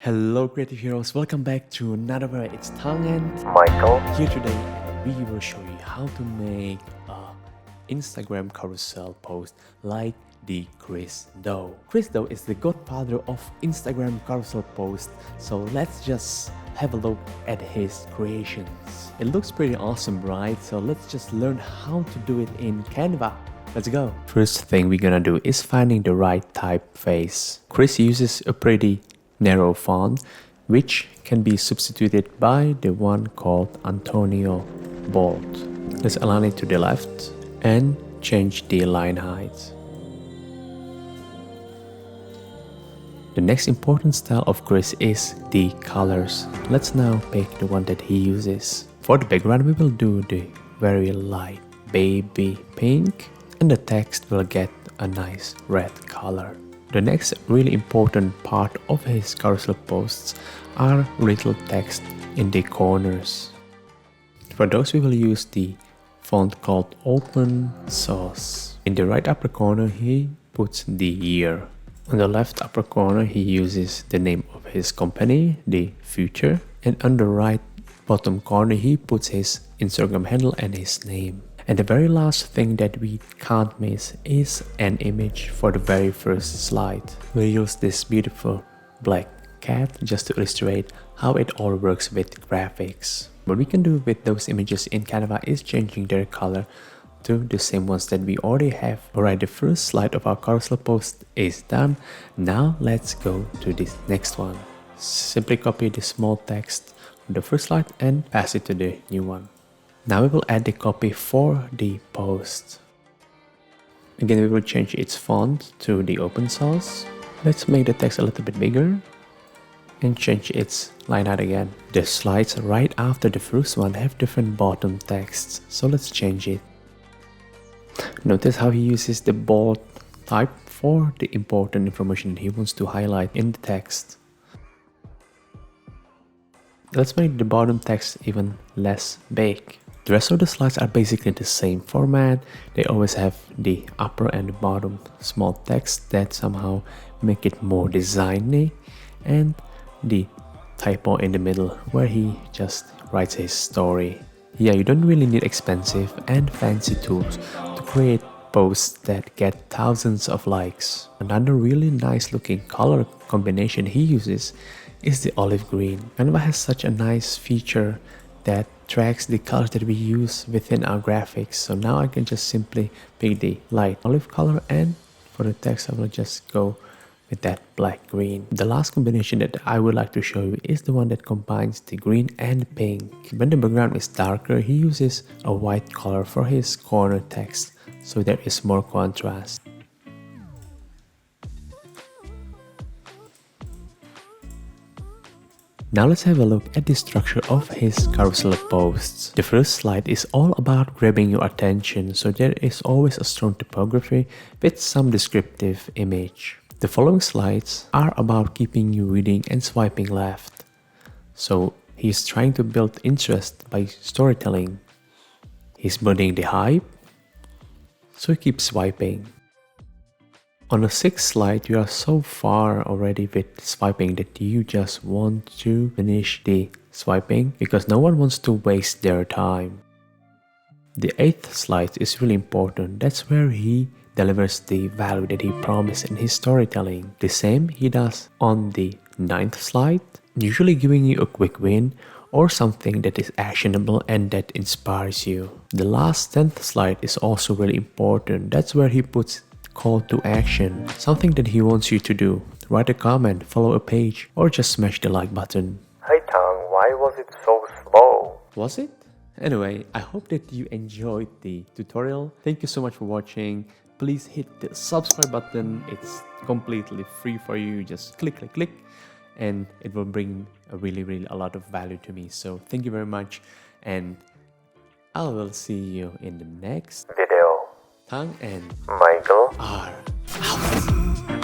Hello creative heroes, welcome back to another video. It's Thang and Michael. here today we will show you how to make a Instagram carousel post like the Chris Do. Chris Do is the godfather of Instagram carousel post, so let's just have a look at his creations. It looks pretty awesome, right? So let's just learn how to do it in Canva. Let's go. First thing we're gonna do is finding the right typeface. Chris uses a pretty narrow font, which can be substituted by the one called Antonio Bold. Let's align it to the left and change the line height. The next important style of Chris is the colors. Let's now pick the one that he uses. For the background, we will do the very light baby pink, and the text will get a nice red color. The next really important part of his carousel posts are little text in the corners. For those we will use the font called Open Source. In the right upper corner he puts the year. On the left upper corner he uses the name of his company, the Future, and on the right bottom corner he puts his Instagram handle and his name. And the very last thing that we can't miss is an image for the very first slide. We'll use this beautiful black cat just to illustrate how it all works with graphics. What we can do with those images in Canva is changing their color to the same ones that we already have. Alright, the first slide of our carousel post is done. Now let's go to this next one. Simply copy the small text on the first slide and pass it to the new one. Now we will add the copy for the post. Again, we will change its font to the open source. Let's make the text a little bit bigger and change its line height again. The slides right after the first one have different bottom texts, so let's change it. Notice how he uses the bold type for the important information he wants to highlight in the text. Let's make the bottom text even less big. The rest of the slides are basically the same format. They always have the upper and the bottom small text that somehow make it more designy, and the typo in the middle where he just writes his story. Yeah, you don't really need expensive and fancy tools to create posts that get thousands of likes. Another really nice looking color combination he uses is the olive green. Canva has such a nice feature that tracks the colors that we use within our graphics. So now I can just simply pick the light olive color, and for the text I will just go with that black green. The last combination that I would like to show you is the one that combines the green and pink. When the background is darker, he uses a white color for his corner text, so there is more contrast. Now let's have a look at the structure of his carousel posts. The first slide is all about grabbing your attention, so there is always a strong typography with some descriptive image. The following slides are about keeping you reading and swiping left. So he's trying to build interest by storytelling. He's building the hype, so he keeps swiping. On the sixth slide, you are so far already with swiping that you just want to finish the swiping because no one wants to waste their time. The eighth slide is really important. That's where he delivers the value that he promised in his storytelling. The same he does on the ninth slide, usually giving you a quick win or something that is actionable and that inspires you. The last 10th slide is also really important. That's where he puts call to action, something that he wants you to do. Write a comment, follow a page, or just smash the like button. Hey Tang, why was it so slow? Was it? Anyway, I hope that you enjoyed the tutorial. Thank you so much for watching. Please hit the subscribe button. It's completely free for you. Just click, and it will bring really a lot of value to me. So thank you very much, and I will see you in the next Video. Thang and Michael. are out.